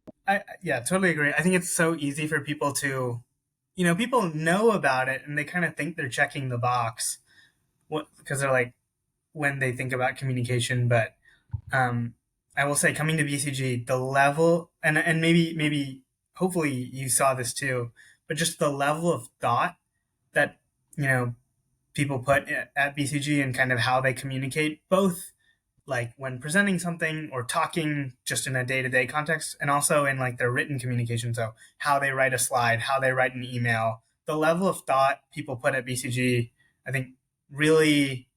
A: Yeah, totally agree. I think it's so easy for people to, people know about it and they kind of think they're checking the box, because they're like, when they think about communication. But um, I will say, coming to BCG, the level, and maybe hopefully you saw this too, but just the level of thought that you know people put at BCG, and kind of how they communicate, both like when presenting something or talking just in a day-to-day context, and also in like their written communication. So how they write a slide, how they write an email, the level of thought people put at BCG, I think, really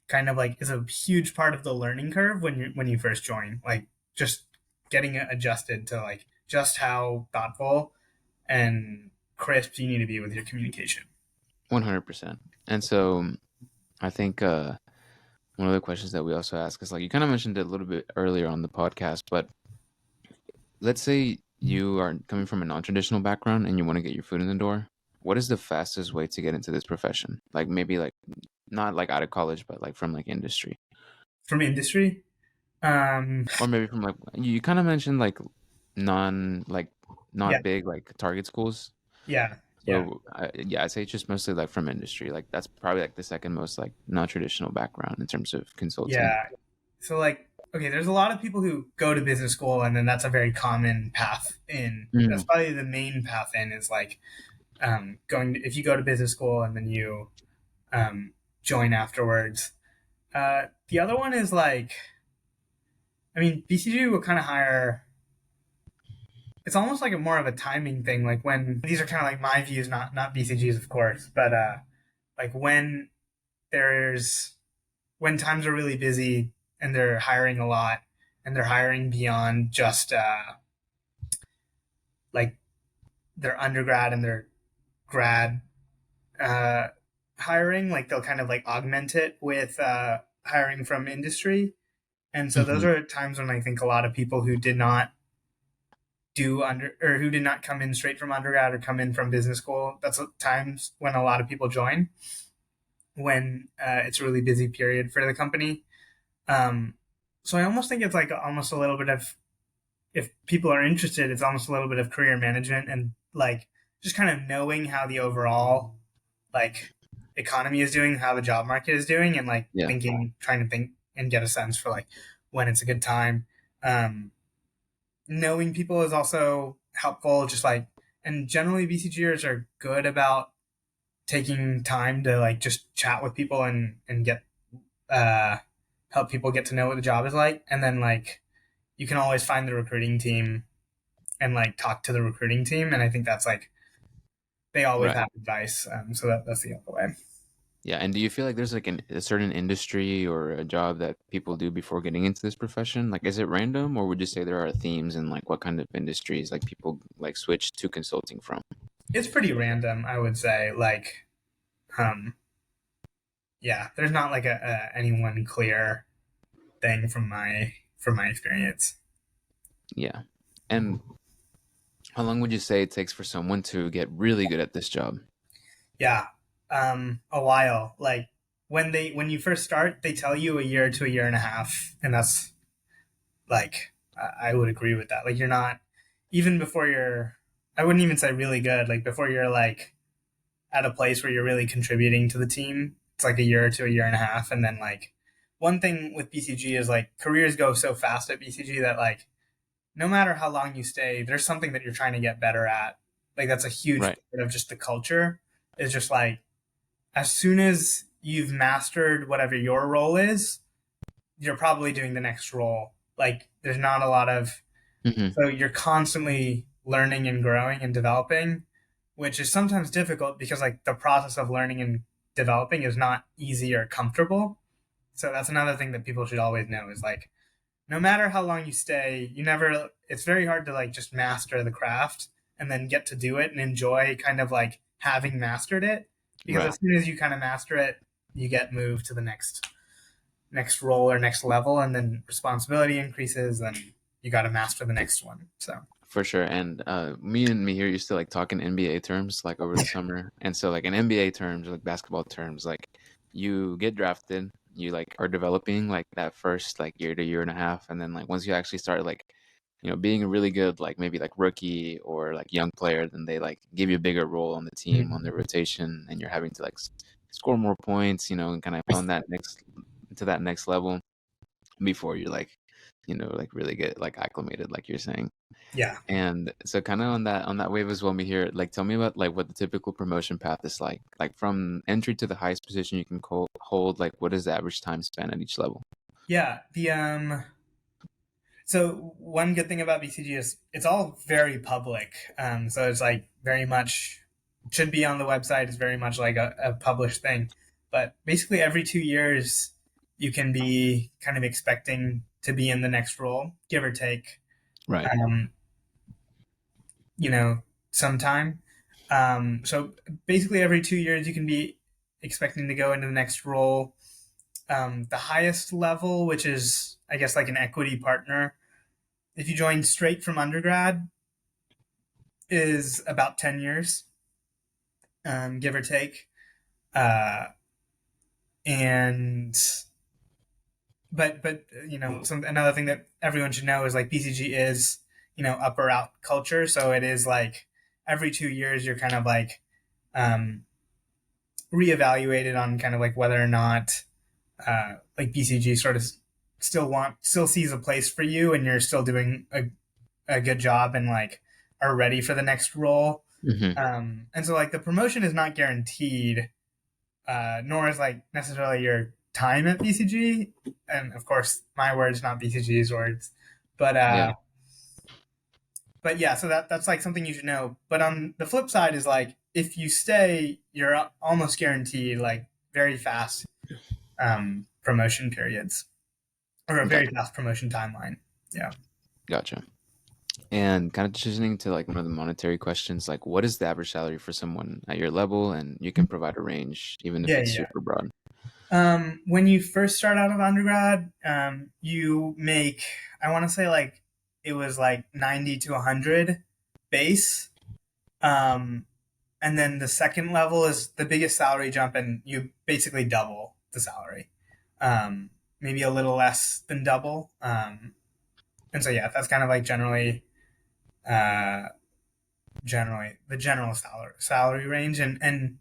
A: kind of like is a huge part of the learning curve when you first join, like just getting adjusted to like just how thoughtful and crisp you need to be with your communication.
B: 100%. And so I think one of the questions that we also ask is like you kind of mentioned it a little bit earlier on the podcast, but let's say you are coming from a non-traditional background and you want to get your foot in the door. What is the fastest way to get into this profession? Like maybe like not like out of college, but like from like industry,
A: From industry.
B: or maybe from like you kind of mentioned like non like
A: Yeah.
B: not big like target schools.
A: Yeah. Yeah.
B: So yeah, I'd say it's just mostly like from industry. Like that's probably like the second most like non-traditional background in terms of consulting.
A: Yeah. So like, okay, there's a lot of people who go to business school, and then that's a very common path in. That's
B: Mm,
A: probably the main path in, is like, if you go to business school and then you um, join afterwards. The other one is like, I mean, BCG will kind of hire. It's almost like a more of a timing thing. Like when these are kind of like my views, not BCG's, of course, but like there's when times are really busy and they're hiring a lot, and they're hiring beyond just like their undergrad and their grad uh, hiring. Like they'll kind of like augment it with hiring from industry. And so those
B: hmm.
A: are times when I think a lot of people who did not who did not come in straight from undergrad or come in from business school, that's times when a lot of people join, when it's a really busy period for the company. Um, so I almost think it's like almost a little bit of, if people are interested, it's almost a little bit of career management, and like just kind of knowing how the overall like economy is doing, how the job market is doing, and like
B: Yeah.
A: trying to think and get a sense for like when it's a good time. Um, Knowing people is also helpful. Just like, and generally BCGers are good about taking time to like just chat with people, and get uh, help people get to know what the job is like, and then like you can always find the recruiting team and like talk to the recruiting team, and I think that's like they always
B: Right.
A: have advice. So that's the other way.
B: Yeah. And do you feel like there's like a certain industry or a job that people do before getting into this profession? Like, is it random, or would you say there are themes in like what kind of industries like people like switch to consulting from?
A: It's pretty random, I would say. Like, um, yeah, there's not like any one clear thing from my experience.
B: Yeah. And how long would you say it takes for someone to get really good at this job?
A: Yeah. a while. Like when you first start, they tell you a year to a year and a half, and that's like I would agree with that. Like you're not even before you're. I wouldn't even say really good. Like before you're like at a place where you're really contributing to the team, it's like a year to a year and a half, and then like one thing with BCG is like careers go so fast at BCG that like no matter how long you stay, there's something that you're trying to get better at. Like that's a huge
B: Right.
A: part of just the culture. Is just like as soon as you've mastered whatever your role is, you're probably doing the next role. Like there's not a lot of
B: Hmm.
A: so you're constantly learning and growing and developing, which is sometimes difficult because like the process of learning and developing is not easy or comfortable. So that's another thing that people should always know is like no matter how long you stay, you never it's very hard to like just master the craft and then get to do it and enjoy kind of like having mastered it because
B: Right.
A: as soon as you kind of master it, you get moved to the next role or next level and then responsibility increases and you got to master the next one. So,
B: For sure. And me and me here used to like talk in NBA terms like over the summer. And so like in NBA terms, like basketball terms, like you get drafted, you like are developing like that first like year to year and a half. And then like once you actually start like, being a really good like maybe like rookie or like young player, then they like give you a bigger role on the team on the rotation and you're having to like score more points, and kind of on that next to that next level before you're like, like really get like acclimated, like you're saying.
A: yeah.
B: And so kind of on that wave as well, me here, like tell me about like what the typical promotion path is like from entry to the highest position you can hold, like what is the average time spent at each level?
A: Yeah, the so one good thing about BCG is it's all very public. So it's like very much should be on the website. It's very much like a published thing. But basically, every 2 years, you can be kind of expecting to be in the next role, give or take.
B: Right.
A: Um, you know, sometime. So basically, every 2 years, you can be expecting to go into the next role. The highest level, which is I guess like an equity partner, if you join straight from undergrad, is about 10 years, give or take. Uh, and but some another thing that everyone should know is like BCG is up or out culture, so it is like every 2 years you're kind of like um, reevaluated on kind of like whether or not like BCG sort of still sees a place for you and you're still doing a good job and like are ready for the next role.
B: Hmm.
A: And so like the promotion is not guaranteed, nor is like necessarily your time at BCG. And of course, my words, not BCG's words. But
B: Yeah.
A: but yeah, so that's like something you should know. But on the flip side is like if you stay, you're almost guaranteed like very fast promotion periods or a very
B: Gotcha.
A: fast promotion timeline. Yeah.
B: Gotcha. And kind of transitioning to like one of the monetary questions, like what is the average salary for someone at your level? And you can provide a range, even if
A: Yeah,
B: it's
A: yeah.
B: super broad.
A: When you first start out of undergrad, you make, I want to say like it was like 90 to 100 base. Um, and then the second level is the biggest salary jump, and you basically double the salary. Maybe a little less than double. And so, yeah, that's kind of like uh, generally the general salary range. And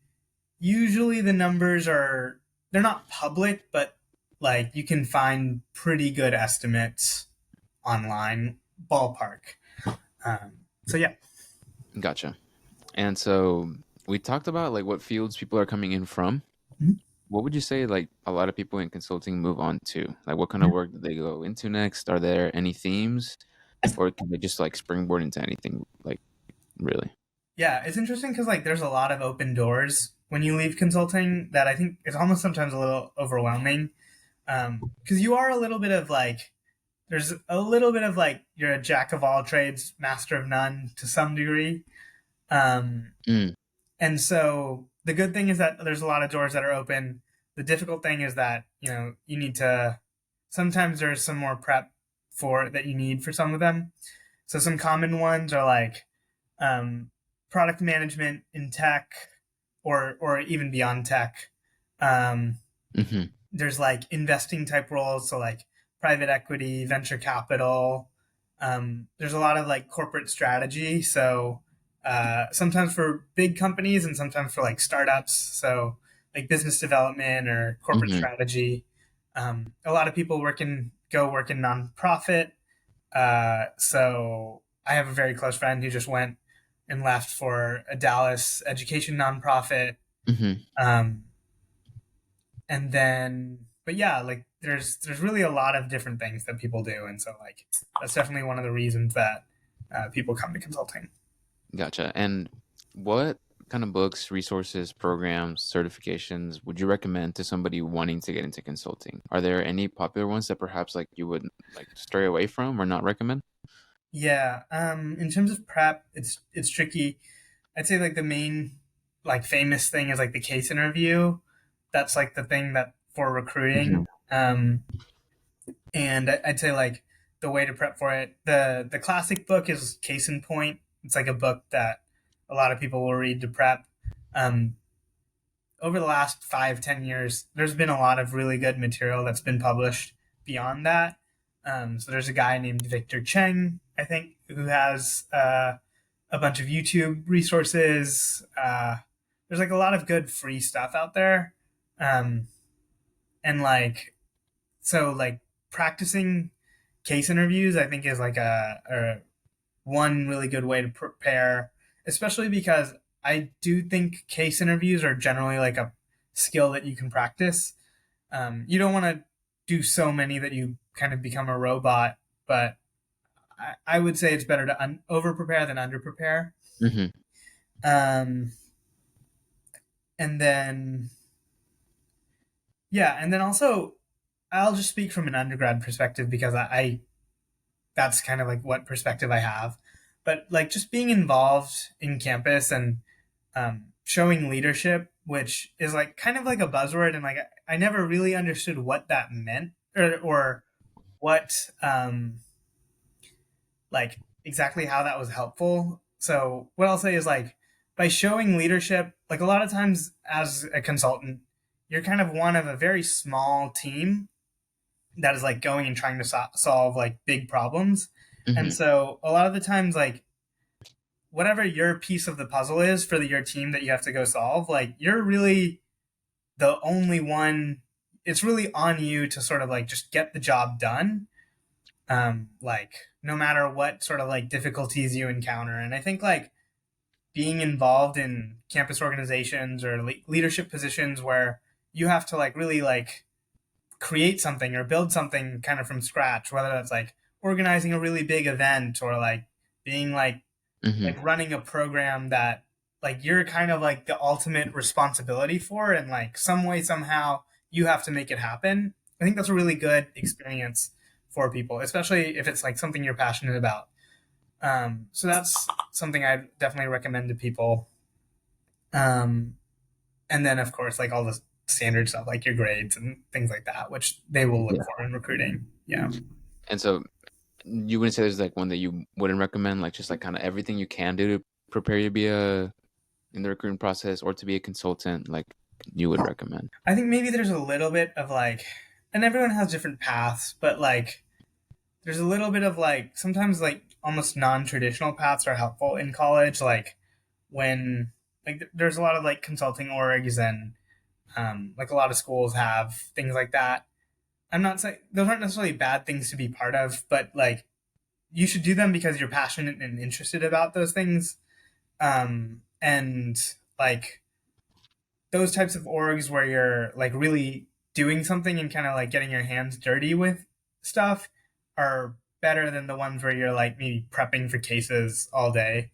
A: usually the numbers are they're not public, but like you can find pretty good estimates online, ballpark. So yeah.
B: Gotcha. And so we talked about like what fields people are coming in from. What would you say like a lot of people in consulting move on to? Like what kind of work do they go into next? Are there any themes or can they just like springboard into anything like really?
A: Yeah, it's interesting because like there's a lot of open doors when you leave consulting that I think it's almost sometimes a little overwhelming because you are a little bit of like there's a little bit of like you're a jack of all trades, master of none to some degree. Um,
B: Mm,
A: And so the good thing is that there's a lot of doors that are open. The difficult thing is that, you need to sometimes there's some more prep for that you need for some of them. So some common ones are like um, product management in tech or even beyond tech. Um,
B: Hmm.
A: there's like investing type roles, so like private equity, venture capital. There's a lot of like corporate strategy, so sometimes for big companies and sometimes for like startups. So like business development or corporate
B: Hmm.
A: strategy. A lot of people go work in nonprofit. So I have a very close friend who just went and left for a Dallas education nonprofit.
B: Hmm.
A: Um, and then but yeah, like there's really a lot of different things that people do, and so like that's definitely one of the reasons that people come to consulting.
B: Gotcha. And what kind of books, resources, programs, certifications would you recommend to somebody wanting to get into consulting? Are there any popular ones that perhaps like you would like stray away from or not recommend?
A: Yeah, in terms of prep, it's tricky. I'd say like the main like famous thing is like the case interview. That's like the thing that for
B: Hmm.
A: recruiting. And I'd say like the way to prep for it, the classic book is Case in Point. It's like a book that a lot of people will read to prep. Um, Over the last 5-10 years, there's been a lot of really good material that's been published beyond that. So there's a guy named Victor Cheng, I think, who has a bunch of YouTube resources. There's like a lot of good free stuff out there, um, and like so like practicing case interviews, I think, is like a one really good way to prepare, especially because I do think case interviews are generally like a skill that you can practice. You don't want to do so many that you kind of become a robot, but I would say it's better to over prepare than under prepare.
B: Hmm.
A: Um, and then, yeah, and then also, I'll just speak from an undergrad perspective because I that's kind of like what perspective I have. But like just being involved in campus and showing leadership, which is like kind of like a buzzword, and like I never really understood what that meant or what like exactly how that was helpful. So what I'll say is like by showing leadership, like a lot of times as a consultant, you're kind of one of a very small team that is like going and trying to solve like big problems. And
B: Hmm.
A: so a lot of the times, like whatever your piece of the puzzle is for your team that you have to go solve, like you're really the only one. It's really on you to sort of like just get the job done, like no matter what sort of like difficulties you encounter. And I think like being involved in campus organizations or leadership positions where you have to like really like create something or build something kind of from scratch, whether that's like organizing a really big event or like being
B: Hmm.
A: like running a program that like you're kind of like the ultimate responsibility for, and like some way somehow you have to make it happen. I think that's a really good experience for people, especially if it's like something you're passionate about. So that's something I definitely recommend to people. Um, and then of course like all the standard stuff like your grades and things like that, which they will look
B: Yeah.
A: for in recruiting. Yeah.
B: And so you wouldn't say there's like one that you wouldn't recommend, like just like kind of everything you can do to prepare you to be a in the recruiting process or to be a consultant, like you would recommend.
A: I think maybe there's a little bit of like, and everyone has different paths, but like there's a little bit of like sometimes like almost non-traditional paths are helpful in college, like when like there's a lot of like consulting orgs, and like a lot of schools have things like that. I'm not saying those aren't necessarily bad things to be part of, but like you should do them because you're passionate and interested about those things. And like those types of orgs where you're like really doing something and kind of like getting your hands dirty with stuff are better than the ones where you're like maybe prepping for cases all day.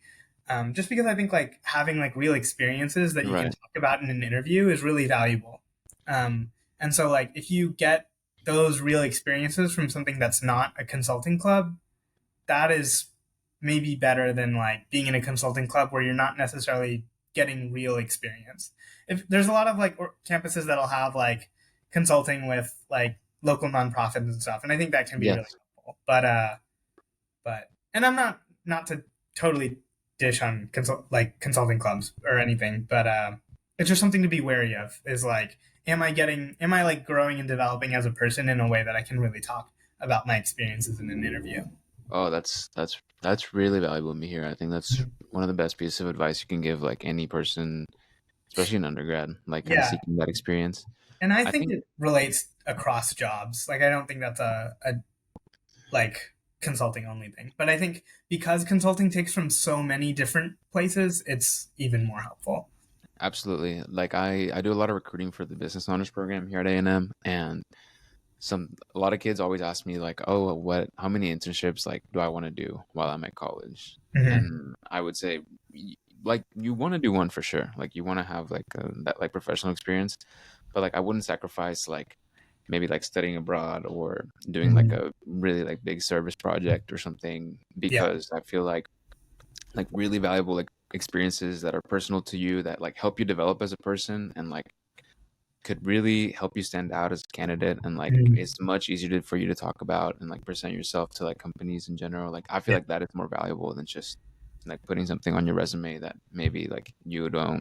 A: Just because I think like having like real experiences that you can
B: Right.
A: talk about in an interview is really valuable. And so like if you get those real experiences from something that's not a consulting club, that is maybe better than like being in a consulting club where you're not necessarily getting real experience. If there's a lot of like campuses that'll have like consulting with like local nonprofits and stuff, and I think that can be really
B: Yes.
A: helpful. But and I'm not to totally dish on consulting clubs or anything, but it's just something to be wary of. Is like, am I like growing and developing as a person in a way that I can really talk about my experiences in an interview?
B: Oh, that's really valuable, Mihir. I think that's one of the best pieces of advice you can give like any person, especially an undergrad, like kind of
A: Yeah,
B: seeking that experience.
A: and I
B: I
A: think
B: think
A: it relates across jobs. Like, I don't think that's a like consulting only thing, but I think because consulting takes from so many different places, it's even more helpful.
B: absolutely. Like I do a lot of recruiting for the business honors program here at A&M, and a lot of kids always ask me like, "Oh, how many internships like do I want to do while I'm at college?"
A: Mm-hmm.
B: And I would say like you want to do one for sure. Like you want to have like that like professional experience, but like I wouldn't sacrifice like maybe like studying abroad or doing like
A: Mm-hmm.
B: a really like big service project or something
A: Yeah,
B: because I feel like really valuable like experiences that are personal to you that like help you develop as a person and like could really help you stand out as a candidate and like
A: mm-hmm.
B: it's much easier for you to talk about and like present yourself to like companies in general. Like I feel
A: Yeah.
B: like that is more valuable than just like putting something on your resume that maybe like you don't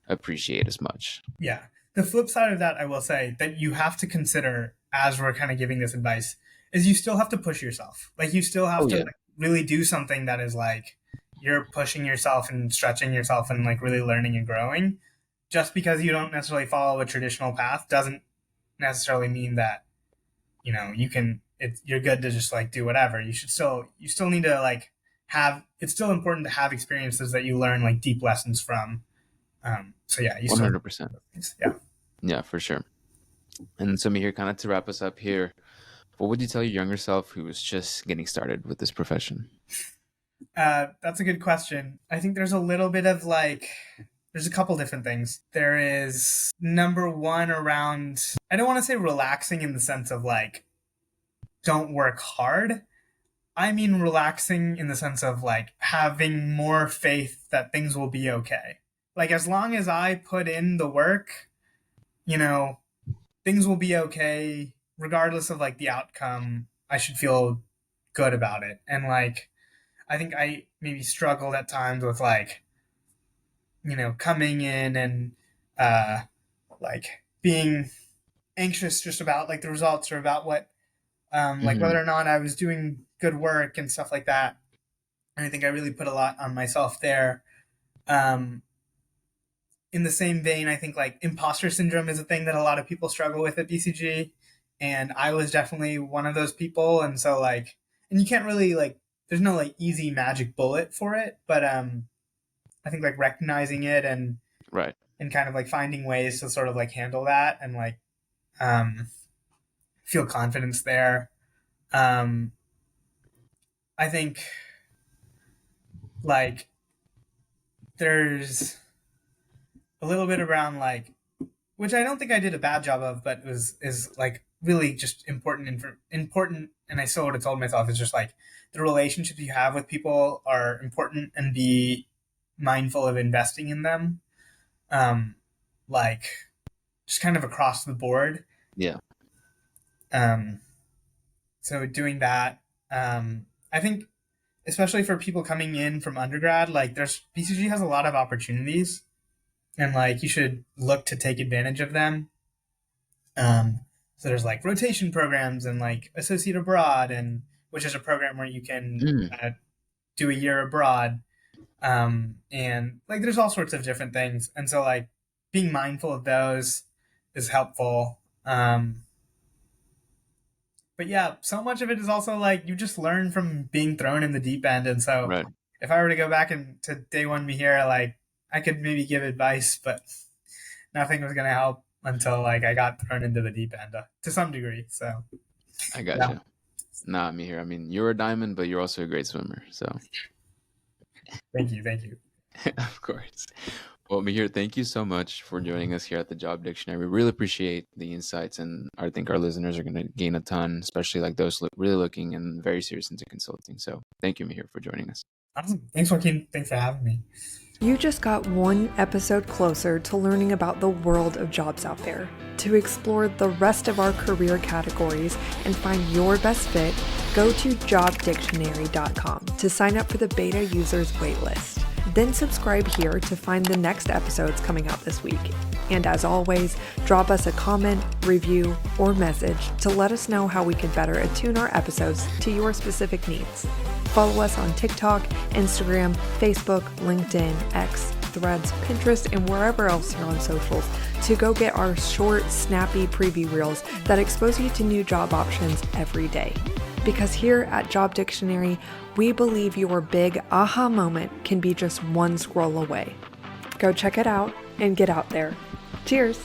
B: appreciate as much.
A: Yeah. The flip side of that, I will say that you have to consider as we're kind of giving this advice is you still have to push yourself. Like, you still have
B: Oh
A: to
B: yeah.
A: like really do something that is like you're pushing yourself and stretching yourself and like really learning and growing. Just because you don't necessarily follow a traditional path doesn't necessarily mean that, you can you're good to just like do whatever. You still need to like have it's still important to have experiences that you learn like deep lessons from. So yeah, you still
B: 100%.
A: yeah.
B: Yeah, for sure. And so here kind of to wrap us up here, what would you tell your younger self who was just getting started with this profession?
A: That's a good question. I think there's a little bit of like, there's a couple different things. There is number one around, I don't want to say relaxing in the sense of like, don't work hard. I mean, relaxing in the sense of like having more faith that things will be okay. Like, as long as I put in the work, you know, things will be okay, regardless of like the outcome. I should feel good about it. And like, I think I maybe struggled at times with like, coming in and uh, like being anxious just about like the results or about what, like
B: Hmm.
A: whether or not I was doing good work and stuff like that. And I think I really put a lot on myself there. Um, in the same vein, I think like imposter syndrome is a thing that a lot of people struggle with at BCG. And I was definitely one of those people. And so like, and you can't really like, there's no like easy magic bullet for it, but I think like recognizing it
B: Right.
A: and kind of like finding ways to sort of like handle that and like um, feel confidence there. Um, I think like there's a little bit around like, which I don't think I did a bad job of, but was is like really just important. And I still would have told myself is just like the relationships you have with people are important and be mindful of investing in them. Um, like just kind of across the board.
B: Yeah.
A: Um, so doing that, I think especially for people coming in from undergrad, like there's BCG has a lot of opportunities, and like you should look to take advantage of them. So there's like rotation programs and like associate abroad, and which is a program where you can
B: Mm.
A: do a year abroad, and like there's all sorts of different things, and so like being mindful of those is helpful. But yeah, so much of it is also like you just learn from being thrown in the deep end. And so
B: Right.
A: if I were to go back and to day one me here, like I could maybe give advice, but nothing was gonna help until like I got thrown into the deep end to some degree. So
B: I
A: yeah,
B: gotcha. Nah, me here. I mean, you're a diamond, but you're also a great swimmer. So,
A: thank you.
B: of course. Well, Mihir, thank you so much for joining us here at the Job Dictionary. We really appreciate the insights, and I think our listeners are going to gain a ton, especially like those really looking and very serious into consulting. So, thank you, Mihir, for joining us.
A: Awesome. Thanks, Joaquin. Thanks for having me.
C: You just got one episode closer to learning about the world of jobs out there. To explore the rest of our career categories and find your best fit, go to jobdictionary.com to sign up for the beta users waitlist. Then subscribe here to find the next episodes coming out this week. And as always, drop us a comment, review, or message to let us know how we could better attune our episodes to your specific needs. Follow us on TikTok, Instagram, Facebook, LinkedIn, X, Threads, Pinterest, and wherever else you're on socials to go get our short, snappy preview reels that expose you to new job options every day. Because here at Job Dictionary, we believe your big aha moment can be just one scroll away. Go check it out and get out there. Cheers!